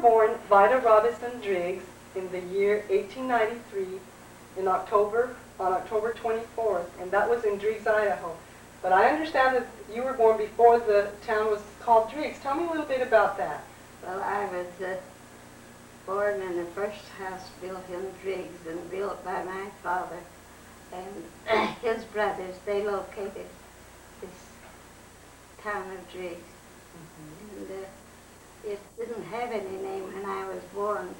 born Vida Robinson Driggs in the year 1893 on October 24th, and that was in Driggs, Idaho. But I understand that you were born before the town was called Driggs. Tell me a little bit about that. Well, I was born in the first house built in Driggs and built by my father and his brothers. They located this town of Driggs. And it didn't have any name when I was born,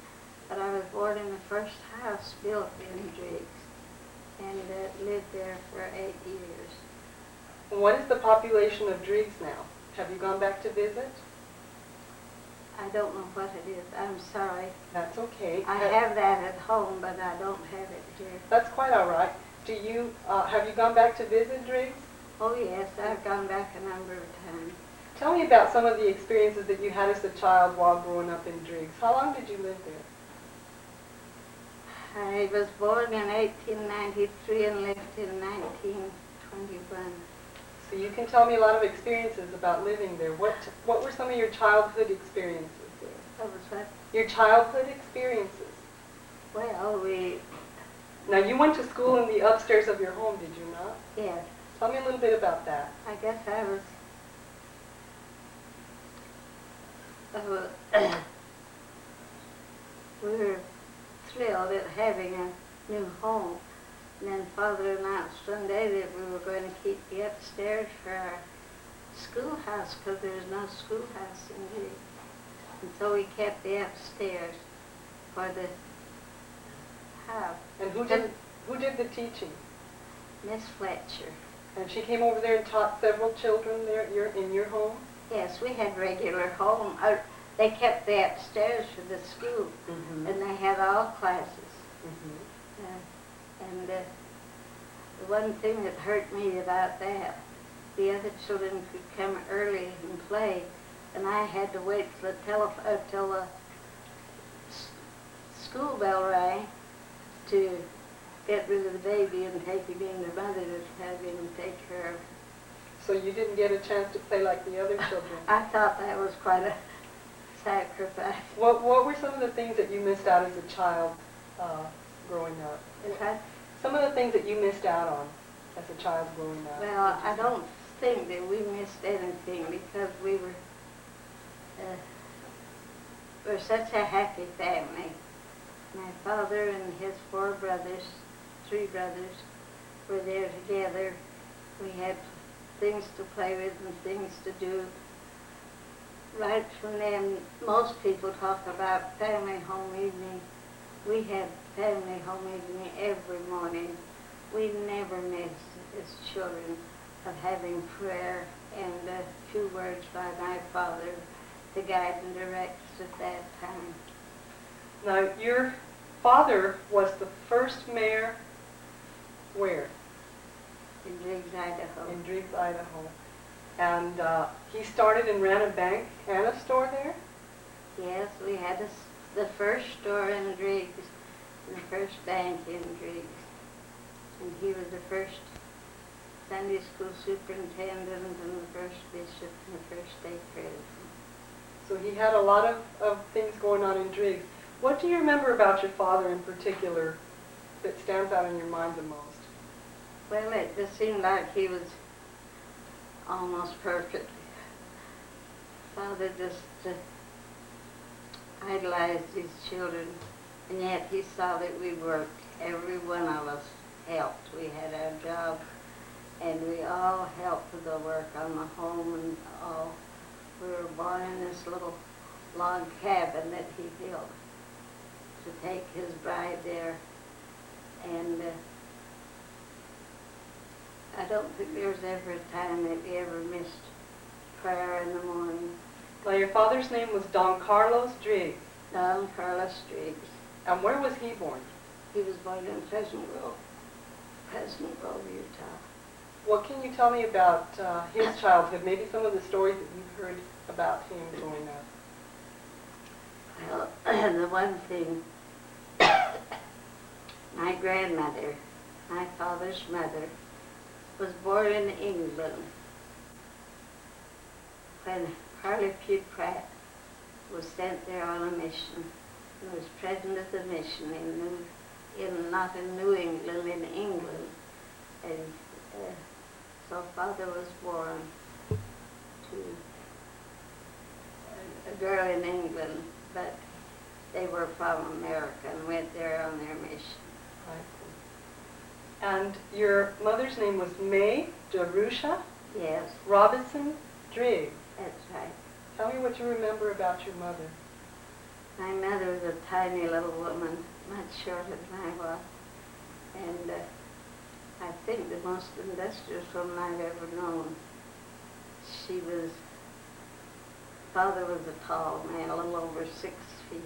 but I was born in the first house built in Driggs and lived there for 8 years. What is the population of Driggs now? Have you gone back to visit? I don't know what it is. I'm sorry. That's okay. I have that at home, but I don't have it here. That's quite all right. Do you have you gone back to visit Driggs? Oh yes, I've gone back a number of times. Tell me about some of the experiences that you had as a child while growing up in Driggs. How long did you live there? I was born in 1893 and left in 1921. So you can tell me a lot of experiences about living there. What were some of your childhood experiences there? What was that? Your childhood experiences. Well, Now you went to school in the upstairs of your home, did you not? yes, Tell me a little bit about that. I guess I was, we were thrilled at having a new home. And then Father announced one day that we were going to keep the upstairs for our schoolhouse because there's no schoolhouse in here. And so we kept the upstairs for the house. And who did the teaching? Miss Fletcher. And she came over there and taught several children there in your home? Yes, we had regular home. They kept the upstairs for the school, and they had all classes. And the one thing that hurt me about that, the other children could come early and play, and I had to wait till the school bell rang to get rid of the baby and take him in. The mother to have him and take care of him. So you didn't get a chance to play like the other children? I thought that was quite a sacrifice. What were some of the things that you missed out as a child growing up? Some of the things that you missed out on as a child growing up? Well, I don't think that we missed anything because we were such a happy family. My father and his 3 brothers, were there together. We had things to play with and things to do. Right from then, most people talk about family home evening. We had family home evening every morning. We never missed, as children, of having prayer and a few words by my father to guide and direct us at that time. Now, your father was the first mayor where? In Driggs, Idaho. In Driggs, Idaho. And he started and ran a bank and a store there? Yes, we had the first store in Driggs and the first bank in Driggs. And he was the first Sunday school superintendent and the first bishop and the first stake president. So he had a lot of things going on in Driggs. What do you remember about your father in particular that stands out in your mind the most? Well, it just seemed like he was almost perfect. Father just idolized his children, and yet he saw that we worked. Every one of us helped. We had our job, and we all helped with the work on the home and all. We were born in this little log cabin that he built to take his bride there, and I don't think there was ever a time that we ever missed prayer in the morning. Now, your father's name was Don Carlos Driggs. Don Carlos Driggs. And where was he born? He was born in Pleasant Grove, Utah. What can you tell me about his childhood, maybe some of the stories that you've heard about him growing up? Well, the one thing, my grandmother, my father's mother, was born in England when Harley Pugh Pratt was sent there on a mission. He was president of the mission not in New England, in England. And so Father was born to a girl in England, but they were from America and went there on their mission. And your mother's name was May Jerusha Yes, Robinson Driggs. that's right. Tell me what you remember about your mother. My mother was a tiny little woman, much shorter than I was, and I think the most industrious woman I've ever known. Father was a tall man, a little over 6 feet,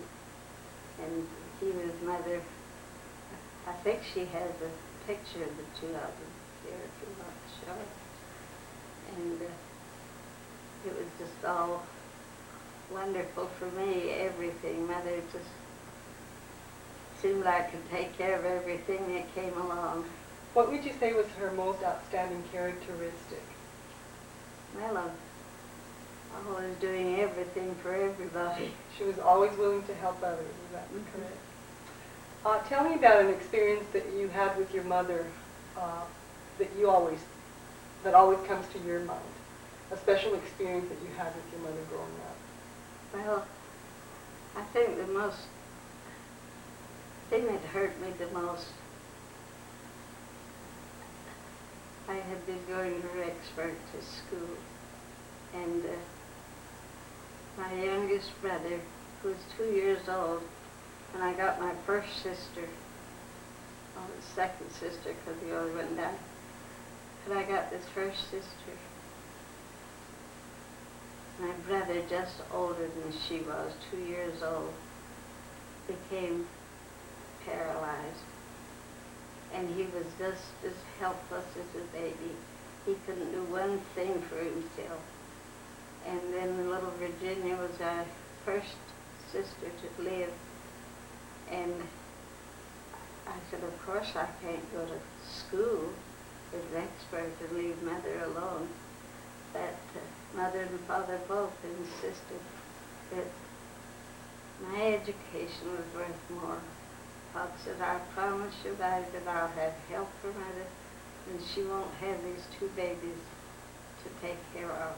and he was mother. I think she has a picture of the two of them here, if you want to show it. And it was just all wonderful for me, everything. Mother just seemed like to take care of everything that came along. What would you say was her most outstanding characteristic? Well, always doing everything for everybody. She was always willing to help others, is that correct? Tell me about an experience that you had with your mother that always comes to your mind. A special experience that you had with your mother growing up. Well, I think the thing that hurt me the most, I had been going to Rexburg to school, and my youngest brother, who was 2 years old, when I got my first sister, the second sister because the other one died, but I got this first sister. My brother, just older than she was, 2 years old, became paralyzed. And he was just as helpless as a baby. He couldn't do one thing for himself. And then little Virginia was our first sister to live. And I said, of course I can't go to school at Rexburg to leave Mother alone. But Mother and Father both insisted that my education was worth more. Father said, I promise you guys that I'll have help for Mother, and she won't have these 2 babies to take care of.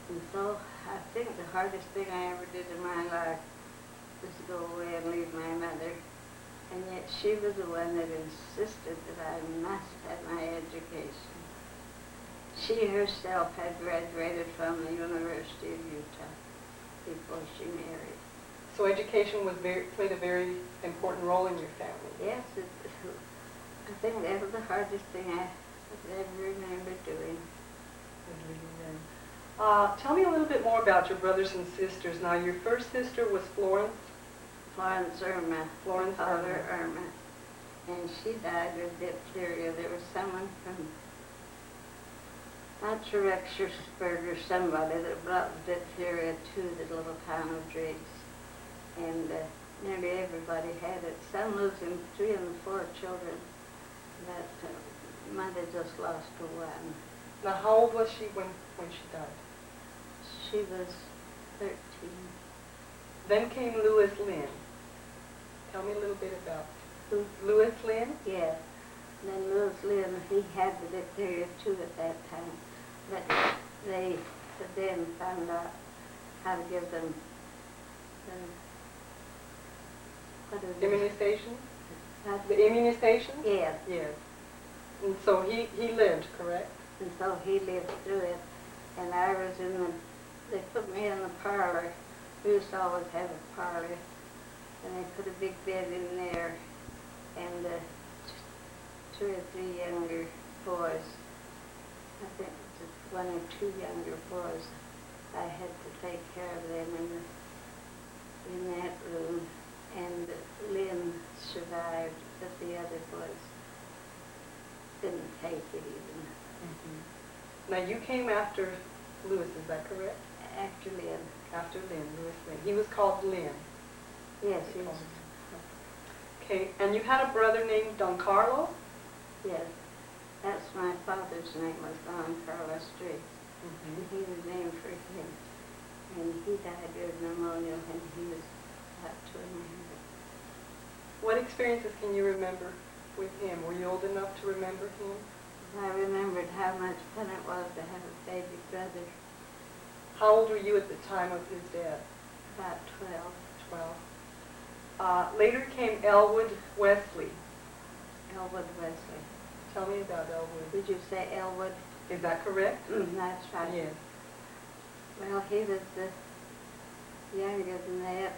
And so I think the hardest thing I ever did in my life was to go away and leave my mother. And yet she was the one that insisted that I must have my education. She herself had graduated from the University of Utah before she married. So education played a very important role in your family. Yes, I think that was the hardest thing I ever remember doing. Tell me a little bit more about your brothers and sisters. Now, your first sister was Florence. Florence Irma. Florence Father Irma. And she died of diphtheria. There was someone from, not Rexburg or somebody, that brought diphtheria to the little town of Driggs. And nearly everybody had it. Some losing 3 and 4 children, but Mother just lost to 1. Now, how old was she when she died? She was 13. Then came Louis Lynn. Tell me a little bit about Who? Louis Lynn. Yes. And then Louis Lynn, he had the diphtheria too at that time. But they then found out how to give them what is it? Immunization? The immunization? Yes. Yes. And so he lived, correct? And so he lived through it. And I was they put me in the parlor. We used to always have a parlor. And they put a big bed in there. And 2 or 3 younger boys, I think just 1 or 2 younger boys, I had to take care of them in that room. And Lynn survived, but the other boys didn't take it even. Mm-hmm. Now, you came after Louis, is that correct? After Lynn. After Lynn, Louis Lynn. He was called Lynn. Yes, he was. Okay, and you had a brother named Don Carlos? Yes. That's my father's name, was Don Carlos Driggs. Mm-hmm. He was named for him. and he died of pneumonia when he was about 2.5. What experiences can you remember with him? Were you old enough to remember him? I remembered how much fun it was to have a baby brother, How old were you at the time of his death? about 12. 12. Later came Elwood Wesley. Elwood Wesley. Tell me about Elwood. Did you say Elwood? Is that correct? That's right. Yes. Well, he was younger than that,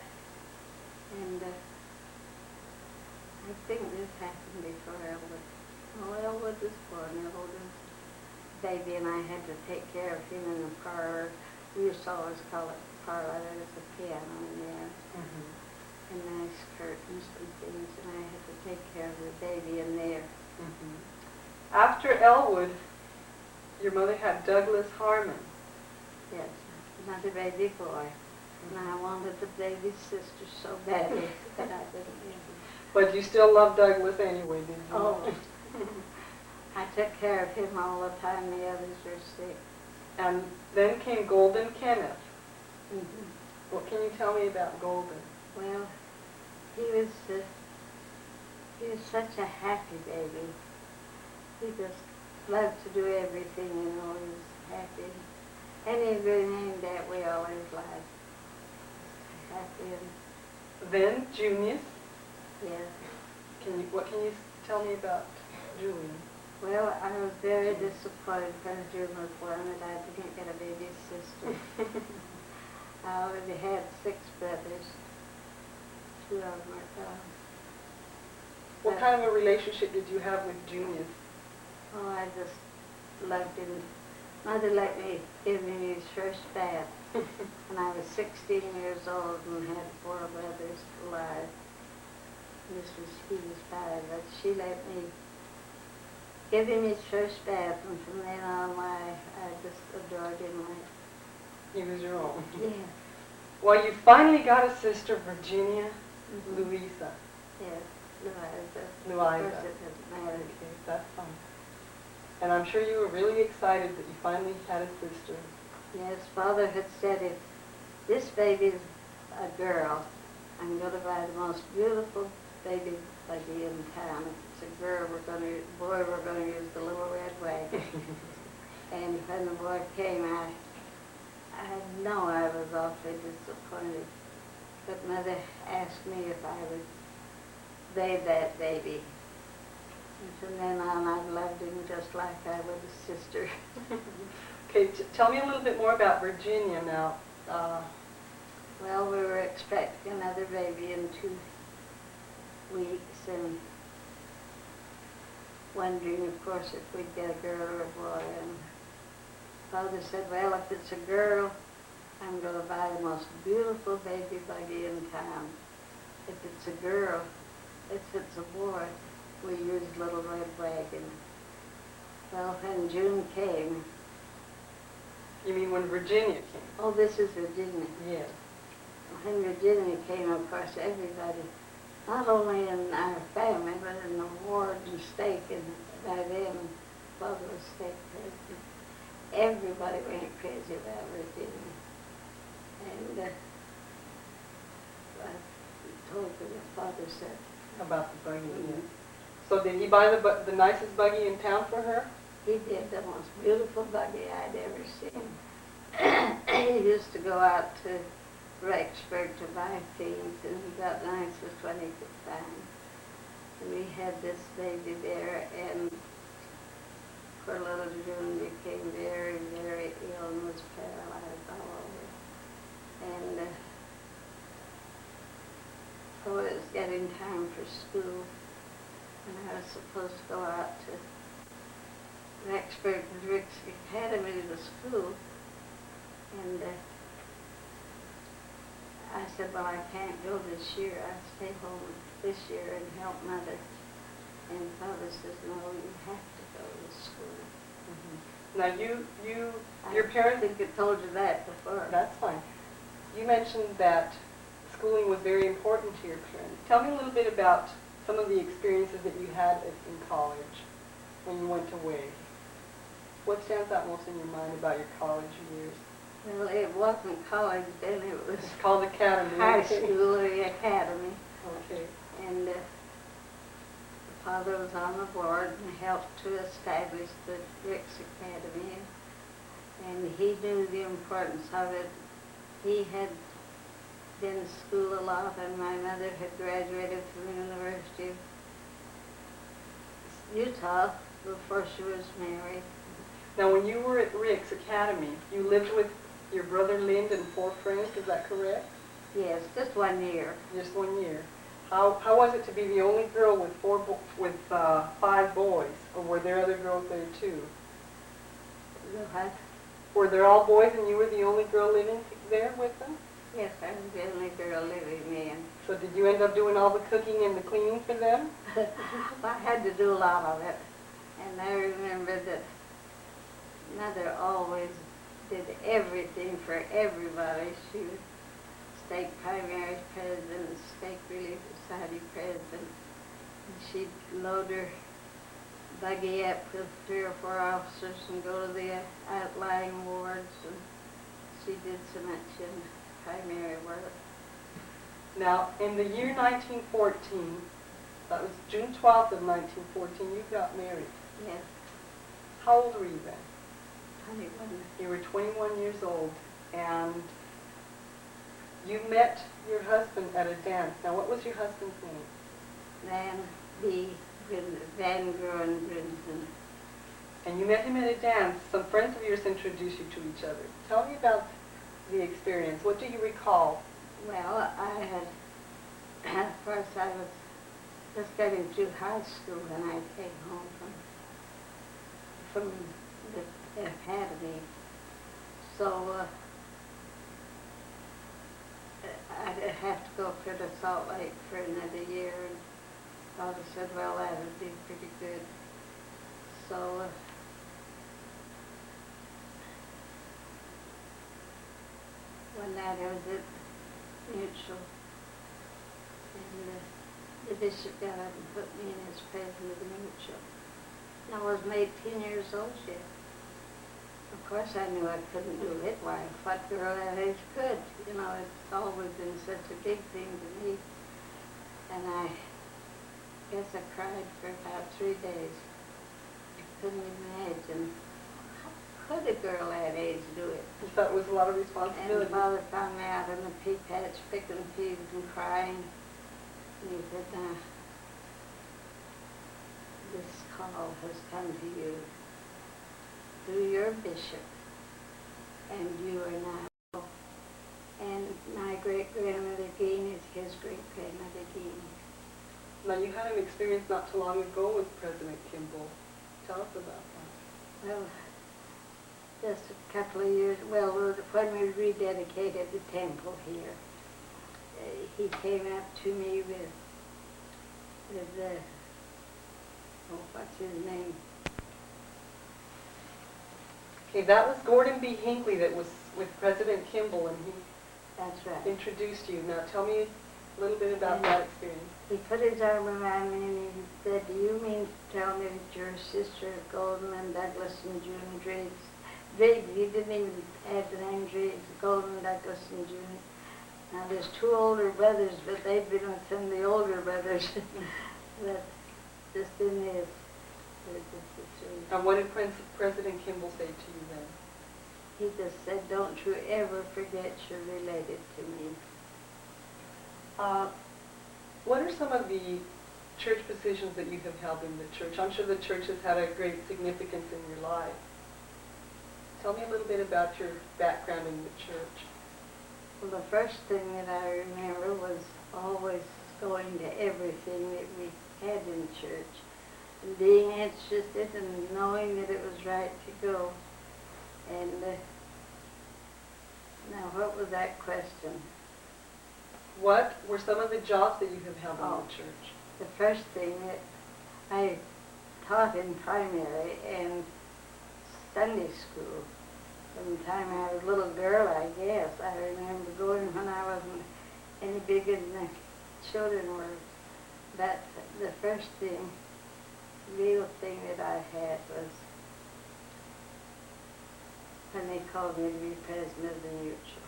and I think this happened before Elwood. Well, Elwood was born. Elwood was a baby, and I had to take care of him in the parlor. We used to always call it parlor. There was a piano in there, and nice curtains and things, and I had to take care of the baby in there. After Elwood, your mother had Douglas Harmon. Yes, another baby boy. And I wanted the baby sister so badly that I didn't get him. But you still loved Douglas anyway, did you? Oh. I took care of him all the time the others were sick. And then came Golden Kenneth. Mm-hmm. What can you tell me about Golden? Well, he was such a happy baby. He just loved to do everything, you know. He was happy. Anything that we always liked. Happy and Then Junius. yes. What can you tell me about Julian? Well, I was very disappointed when June was born that I didn't get a baby sister. I already had 6 brothers. 2 of them are gone. What kind of a relationship did you have with Junius? Oh, I just loved him. Mother let me give him his first bath when I was 16 years old and had 4 brothers alive. He was 5, but she let me give him his first bath, and from then on I just adored him like. He was your own. Yeah. Well, you finally got a sister, Virginia Louisa. Yes, Louisa. Louisa. Of course it doesn't matter. Okay, that's fine. And I'm sure you were really excited that you finally had a sister. Yes, Father had said if this baby's a girl, I'm going to buy the most beautiful baby buggy in town. If it's a girl, we're going to use the little red wagon. And when the boy came, I know I was awfully disappointed. But Mother asked me if I would bathe that baby. And from then on, I've loved him just like I would a sister. Okay, tell me a little bit more about Virginia now. Well, we were expecting another baby in 2 weeks and wondering, of course, if we'd get a girl or a boy. And Father said, well, if it's a girl, I'm going to buy the most beautiful baby buggy in town. If it's a girl, if it's a boy, we use little red wagon. Well, when June came, You mean when Virginia came? oh, this is Virginia. Yes. When Virginia came, of course, everybody, not only in our family, but in the ward and stake, and by then, Father was stake president, everybody went crazy about Virginia. And I told her what Father said. About the buggy, yes. So did he buy the nicest buggy in town for her? He did the most beautiful buggy I'd ever seen. He used to go out to Rexburg to buy things, and he got the nicest one he could find. And we had this baby there, and poor little June became very, very ill and was paralyzed all over. And so it was getting time for school, and I was supposed to go out to Rexburg and Driggs Academy to school, and I said, well, I can't go this year. I'll stay home this year and help Mother. And Father says, no, you have to go to school. Now your parents, I think I told you that before. that's fine. You mentioned that schooling was very important to your parents. Tell me a little bit about some of the experiences that you had in college when you went away. What stands out most in your mind about your college years? Well, it wasn't college then, it was It's called Academy. high Okay. school or the academy. Okay. And the father was on the board and helped to establish the Driggs Academy. And he knew the importance of it. He had been to school a lot, and my mother had graduated from the University of Utah before she was married. Now, when you were at Rick's Academy, you lived with your brother Lind and 4 friends, is that correct? Yes, just 1 year. Just 1 year. How was it to be the only girl with 5 boys, or were there other girls there too? What? Were there all boys and you were the only girl living there with them? Yes, I was the only girl living there. So did you end up doing all the cooking and the cleaning for them? I had to do a lot of it. And I remember that Mother always did everything for everybody. She was state primary president, state relief society president. And she'd load her buggy up with 3 or 4 officers and go to the outlying wards. And she did so much in primary work. Now, in the year 1914, that was June 12th of 1914, you got married. Yes, How old were you then? 21. You were 21 years old, and you met your husband at a dance. Now, what was your husband's name? Van Groen Brinson. And you met him at a dance. Some friends of yours introduced you to each other. Tell me about the experience. What do you recall? Well, I had, of course, I was just getting through high school when I came home from the academy. So I'd have to go up here to Salt Lake for another year. And Father said, well, that would be pretty good. So one night I was at Mutual, and the bishop got up and put me in as president of the Mutual. And I wasn't 18 years old yet. Of course I knew I couldn't do it. Why, what girl that age could? You know, it's always been such a big thing to me. And I guess I cried for about 3 days. I couldn't imagine, how could a girl that age do it? You thought it was a lot of And responsibility. Father found me out in the pea patch picking peas and crying. And he said, now, this call has come to you through your bishop, and you are now. And my great-grandmother Gein is his great-grandmother Gein. Now, you had an experience not too long ago with President Kimball. Tell us about that. Well, just a couple of years, well, when we rededicated the temple here, he came up to me with what's his name? Okay, that was Gordon B. Hinckley that was with President Kimball, and he That's right. introduced you. Now, tell me a little bit about that experience. He put his arm around me and he said, do you mean to tell me that you're a sister of Golden and Douglas and June Driggs? Driggs, he didn't even add the name Driggs, Golden, Douglas, and June. Now, there's 2 older brothers, but they've been with some of the older brothers. But just in this, there's just the 3. And what did President Kimball say to you then? He just said, don't you ever forget you're related to me. What are some of the church positions that you have held in the church? I'm sure the church has had a great significance in your life. Tell me a little bit about your background in the church. Well, the first thing that I remember was always going to everything that we had in church, and being interested and knowing that it was right to go. And now, what was that question? What were some of the jobs that you have held in Oh. the church? The first thing that I taught in primary and Sunday school. From the time I was a little girl, I guess. I remember going when I wasn't any bigger than the children were. But the first thing, real thing that I had was when they called me to be president of the mutual.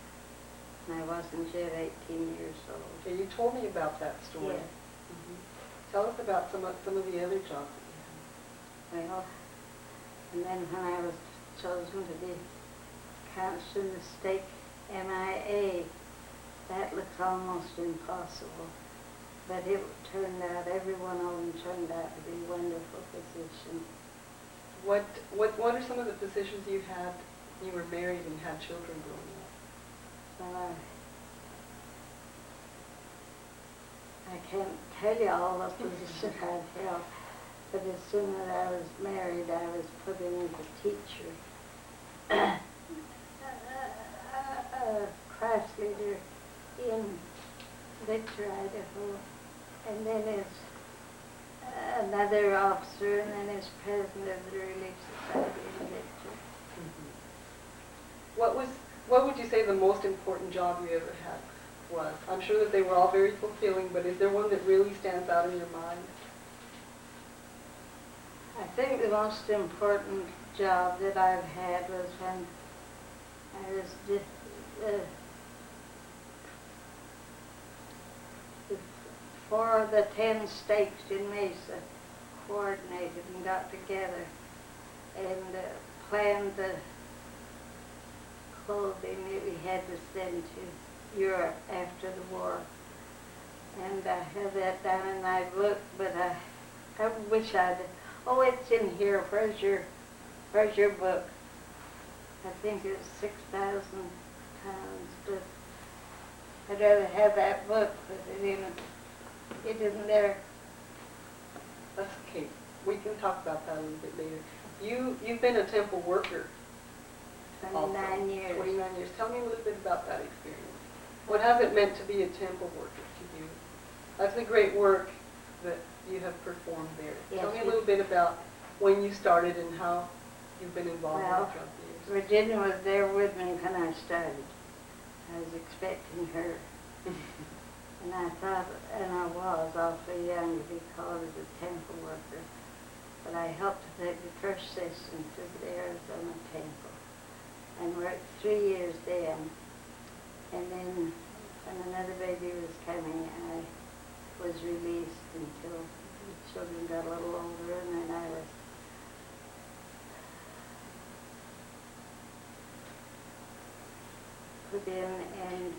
And I wasn't yet 18 years old. Okay, you told me about that story. Yeah. Mhm. Tell us about some of the other jobs that you Well, and then when I was chosen to be counselor in the stake MIA, that looked almost impossible. But it turned out, every one of them turned out to be wonderful positions. had. What are some of the positions you had? You were married and had children growing up. Well, I can't tell you all the positions I've held, but as soon as I was married, I was put in as a teacher, class leader in Victor, Idaho, and then as another officer, and then as president of the Relief Society in Victor. What would you say the most important job you ever had was? I'm sure that they were all very fulfilling, but is there one that really stands out in your mind? I think the most important job that I've had was when I was for the 10 stakes in Mesa, coordinated and got together and planned the clothing that we had to send to Europe after the war. And I have that down in my book, but I wish I'd, oh, it's in here. Where's your book? I think it's 6,000 pounds, but I'd rather have that book, but it isn't there. That's okay. We can talk about that a little bit later. You've been a temple worker. 29 years. 29 years. Tell me a little bit about that experience. What has it meant to be a temple worker to you? That's a great work that you have performed there. Yes, Tell me a little bit about when you started and how you've been involved Well, throughout the years. Virginia was there with me when I started. I was expecting her. And I thought, and I was awfully young to be called as a temple worker. But I helped to take the first session to the Arizona temple and worked 3 years then. And then when another baby was coming, I was released until the children got a little older, and then I was put in and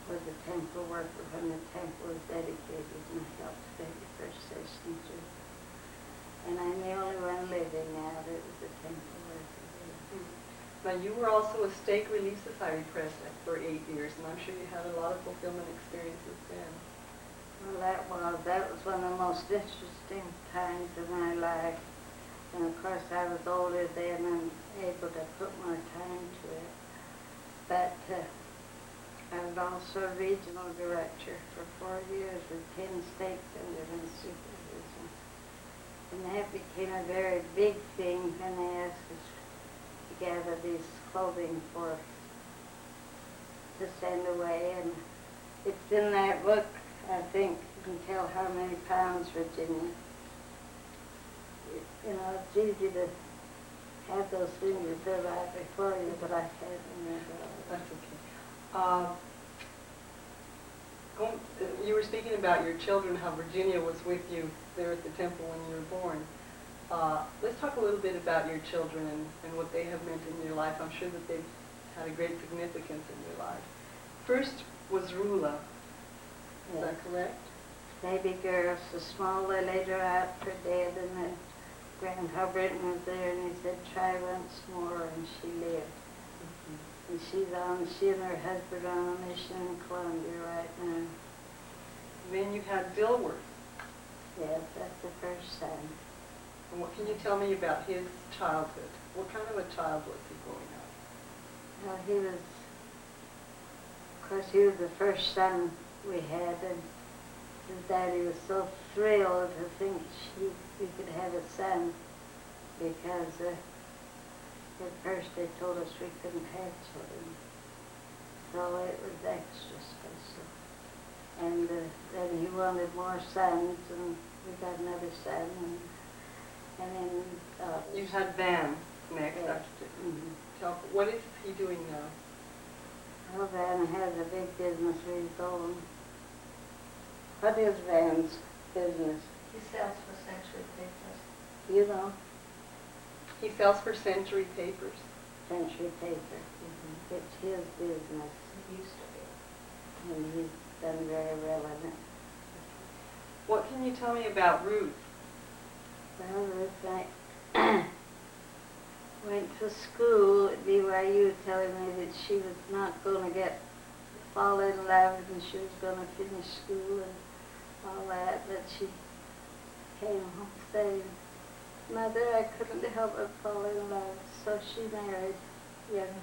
was a temple worker when the temple was dedicated, and helped to take the first session through. And I'm the only one living now that was a temple worker there. Now, you were also a Stake Relief Society president for 8 years, and I'm sure you had a lot of fulfillment experiences then. Well, that was one of the most interesting times of my life. And of course, I was older then and able to put more time to it. But I was also regional director for 4 years with 10 stakes under my supervision. And that became a very big thing when they asked us to gather these clothing to send away. And it's in that book, I think. You can tell how many pounds, Virginia. It's easy to have those things that are right before you, but I can't remember all. That's okay. You were speaking about your children, how Virginia was with you there at the temple when you were born. Let's talk a little bit about your children and what they have meant in your life. I'm sure that they've had a great significance in your life. First was Rula. Is that correct? Baby girl, so small, they laid her out for dead, and then Grandpa Britton was there, and he said, try once more, and she lived. And she and her husband are on a mission in Colombia right now. And then you had Dilworth. Yes, that's the first son. And what can you tell me about his childhood? What kind of a child was he growing up? Well, of course, he was the first son we had, and his daddy was so thrilled to think we could have a son, because at first they told us we couldn't have children. So it was extra special. And then he wanted more sons, and we got another son, and then You had Van. next Yeah. after what is he doing now? Well, Van has a big business of his own. What is Van's business? He sells for Century Papers. You know, He sells for Century Papers. Century Paper. It's his business, It used to be. and he's done very well in it. What can you tell me about Ruth? Well, Ruth, I went to school at BYU telling me that she was not going to fall in love and she was going to finish school and all that, but she came home saying, Mother, I couldn't help but fall in love, so she married young.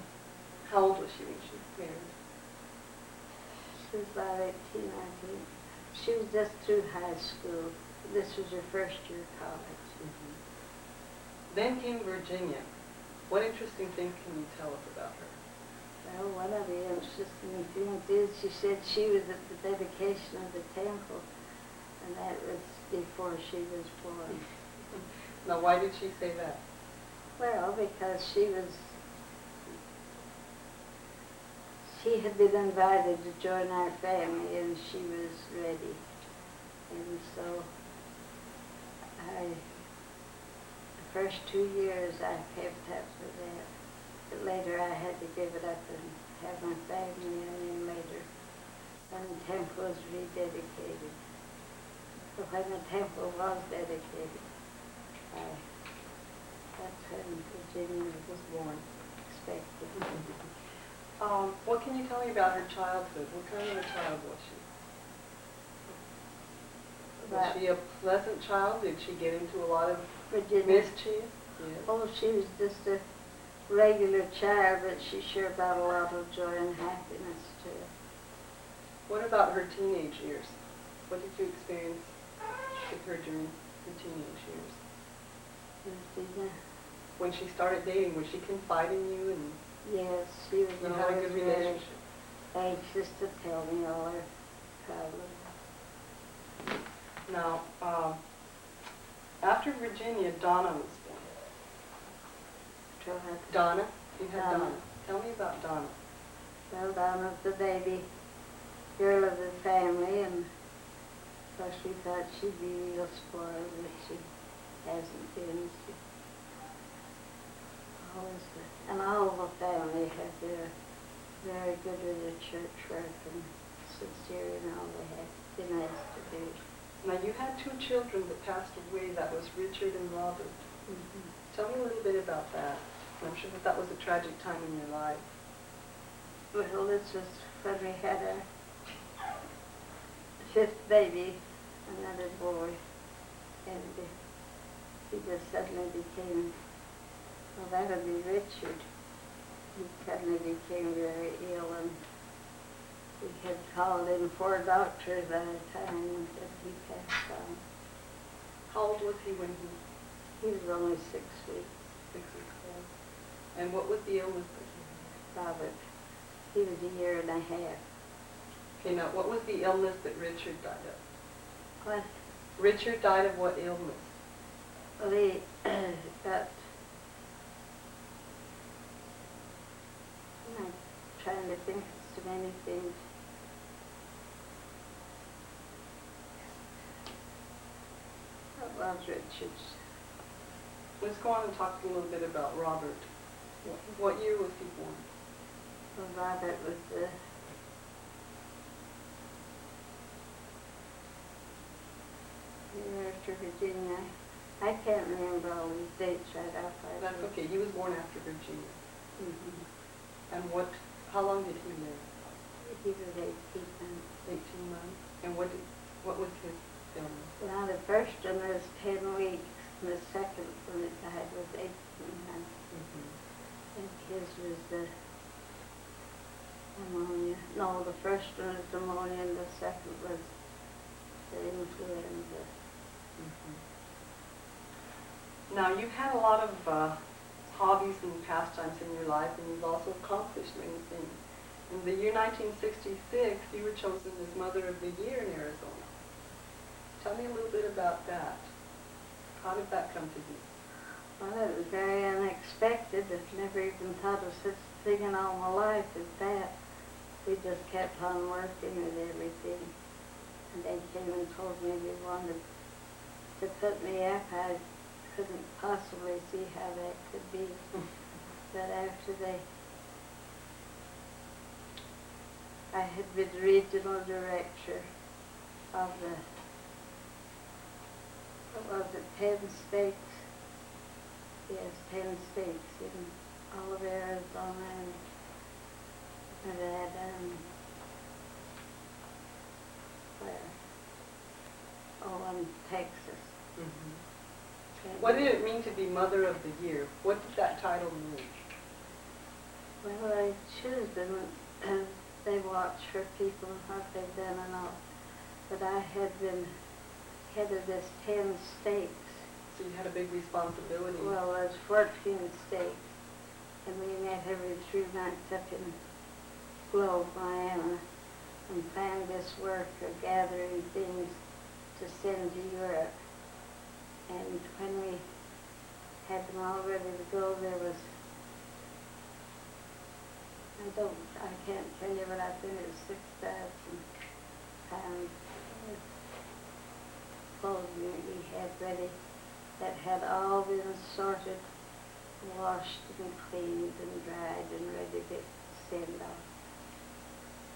How old was she when she married? She was about 18, I think. She was just through high school. This was her first year of college. Then came Virginia. What interesting things can you tell us about her? Well, one of the interesting things is she said she was at the dedication of the temple, and that was before she was born. Now, why did she say that? Well, because she had been invited to join our family, and she was ready. And so the first 2 years I kept up with that. But later I had to give it up and have my family, and then later when the temple was rededicated. So when the temple was dedicated, that's when Virginia was born, expected. What can you tell me about her childhood? What kind of a child was she? Was she a pleasant child? Did she get into a lot of Virginia. mischief? Yes. Oh, she was just a regular child, but she sure brought a lot of joy and happiness to it. What about her teenage years? What did you experience with her during her teenage years? Virginia. When she started dating, was she confiding you and Yes, she was you had a always good very relationship? anxious to tell me all her problems. Now, after Virginia, Donna was born. Donna? You had Donna. Donna. Tell me about Donna. Well, Donna's the baby girl of the family, and so she thought she'd be real spoiled, but she hasn't been. She always, and all the family had their very good with their church work and sincere and all they had been asked to do. Now, you had two children that passed away. That was Richard and Robert. Tell me a little bit about that. I'm sure that was a tragic time in your life. Well, this was when we had our fifth baby, another boy, and he just suddenly became, well, that would be Richard. He suddenly became very ill, and we had called in 4 doctors at a time, and he passed on. How old was he when He was only 6 weeks. 6 weeks old? And what was the illness that he Robert, he was a year and a half. had? Okay, now, what was the illness that Richard died of? What? Richard died of what illness? Well, he got, I'm trying to think of so many things. What was Richard's? Let's go on and talk a little bit about Robert. What year was he born? Well, Robert was the year after Virginia. I can't remember all these dates right off. That's okay. He was born after Virginia. Mm-hmm. And how long did he live? He was 18 months. 18 months. And what was his illness? Now, the first one was 10 weeks, and the second one that died was 18 months. And his was the pneumonia. No, the first one was pneumonia, and the second was the influenza. Now, you've had a lot of hobbies and pastimes in your life, and you've also accomplished many things. In the year 1966, you were chosen as Mother of the Year in Arizona. Tell me a little bit about that. How did that come to be? Well, it was very unexpected. said, I've never even thought of such a thing in all my life as that. We just kept on working with everything. And they came and told me they wanted to put me up. I couldn't possibly see how that could be. But after I had been regional director of the, what was it, 10 states? Yes, 10 states in all of Arizona and Nevada and where? Oh, and Texas. Mm-hmm. What did it mean to be Mother of the Year? What did that title mean? Well, I choose them and they watch for people and what they've done and all. But I had been head of this 10 states. So you had a big responsibility. Well, there's 14 states. And we met every 3 months up in Globe, Miami, and planned this work of gathering things to send to Europe. And when we had them all ready to go, there was, I can't tell you, but I think it was 6,000 pounds of clothing that we had ready that had all been sorted, washed and cleaned and dried and ready to send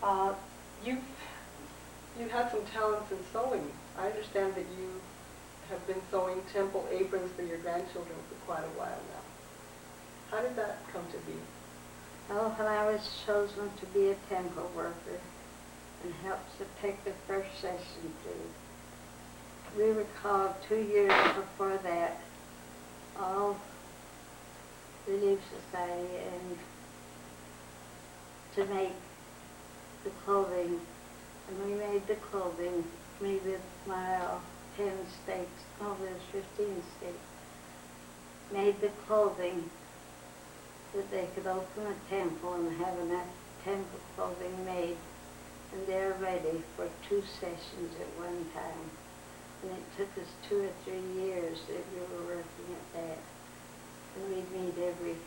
off. You've had some talents in sewing. I understand that you have been sewing temple aprons for your grandchildren for quite a while now. How did that come to be? Well, when I was chosen to be a temple worker and helped to take the first session through, we were called 2 years before that, all Relief Society, and to make the clothing. And we made the clothing, me with my 10 states, oh, there's 15 states, made the clothing that they could open a temple and have enough temple clothing made, and they're ready for 2 sessions at one time. And it took us 2 or 3 years that we were working at that. And we'd meet every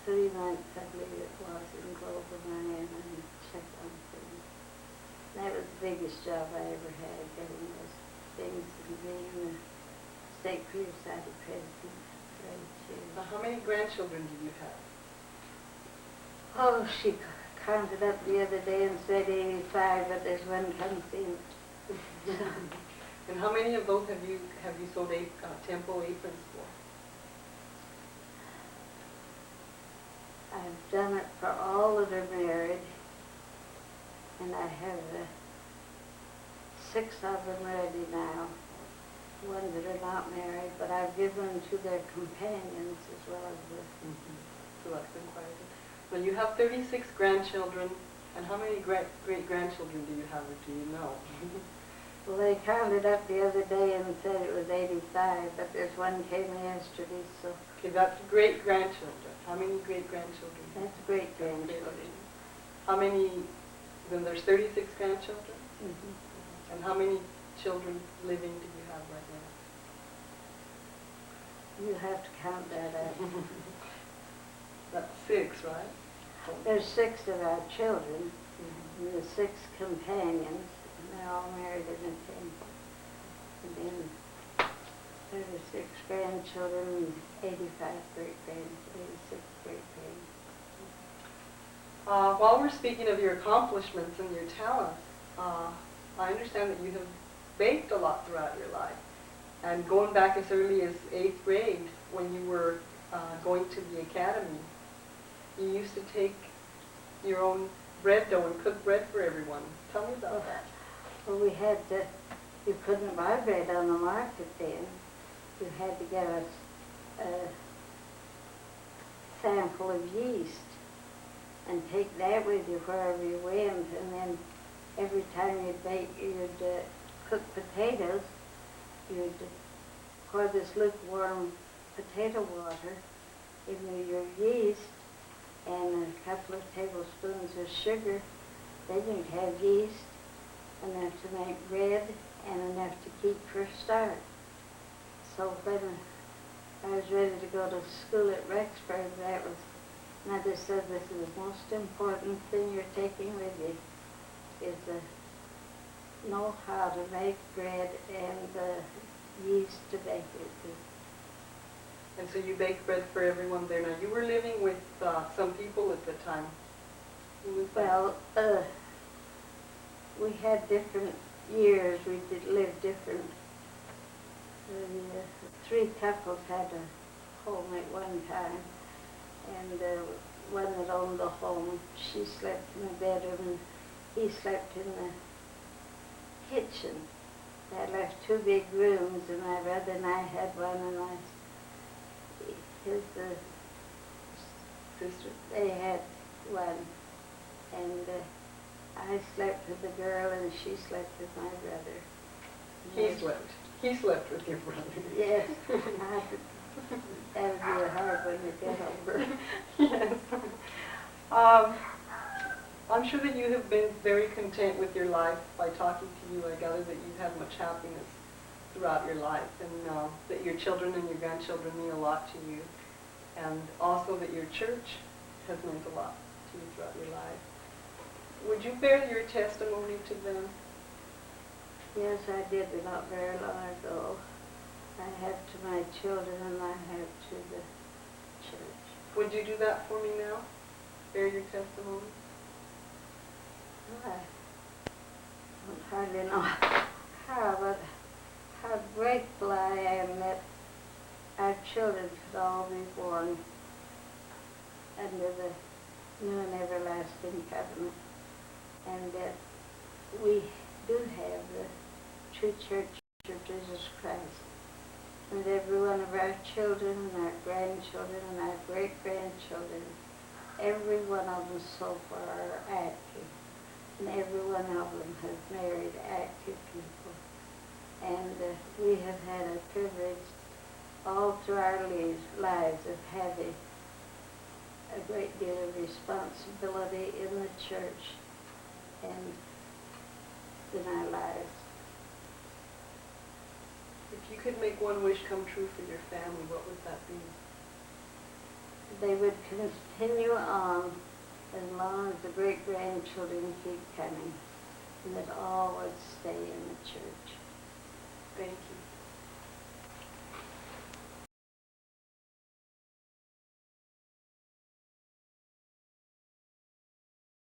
3 months, I believe it was, in Global Miami and check on things. And that was the biggest job I ever had, getting those things and being the State Creative Society president. Now, how many grandchildren do you have? Oh, she counted up the other day and said 85, but there's one comes in. And how many of those have you sold temple aprons for? I've done it for all that are married, and I have 6 of them ready now. Ones that are not married, but I've given them to their companions as well as the... So that's been quite a bit. Well, you have 36 grandchildren, and how many great-grandchildren do you have, or do you know? Well, they counted up the other day and said it was 85, but there's one came yesterday, so... Okay, that's great-grandchildren. How many great-grandchildren? That's great-grandchildren. How many, then there's 36 grandchildren? Mm-hmm. And how many children living do you have right now? You have to count that up. That's 6, right? There's 6 of our children, and the 6 companions, and they're all married in a temple. And then 36 grandchildren and 85 great-grandchildren, 86 great-grandchildren. While we're speaking of your accomplishments and your talents, I understand that you have baked a lot throughout your life. And going back as early as 8th grade, when you were going to the academy, you used to take your own bread dough and cook bread for everyone. Tell me about that. Well, we had to, you couldn't buy bread on the market then. You had to get a sample of yeast and take that with you wherever you went, and then every time you'd cook potatoes, you'd pour this lukewarm potato water into your yeast and a couple of tablespoons of sugar. Then you'd have yeast, enough to make bread, and enough to keep for a start. So when I was ready to go to school at Rexburg. That was, Mother said, this is the most important thing you're taking with you, is to know how to make bread and the yeast to bake it. And so you baked bread for everyone there. Now, you were living with some people at the time. Who was that? Well, we had different years. We did live different. The three couples had a home at one time, and one that owned the home, she slept in the bedroom, and he slept in the kitchen. They left two big rooms, and my brother and I had one, and his sister, they had one, and I slept with the girl, and she slept with my brother. He slept with your brother. Yes, that would be a hard one to get over. Yes. I'm sure that you have been very content with your life. By talking to you, I gather that you've had much happiness throughout your life, and that your children and your grandchildren mean a lot to you, and also that your church has meant a lot to you throughout your life. Would you bear your testimony to them? Yes, I did not very long ago. I have to my children and I have to the church. Would you do that for me now? Bear your testimony? Well, I don't hardly know how, but how grateful I am that our children could all be born under the new and everlasting covenant, and that we do have the true church of Jesus Christ, and every one of our children and our grandchildren and our great-grandchildren, every one of them so far are active, and every one of them has married active people, and we have had a privilege all through our lives of having a great deal of responsibility in the church and in our lives. If you could make one wish come true for your family, what would that be? They would continue on as long as the great-grandchildren keep coming, and that all would stay in the church.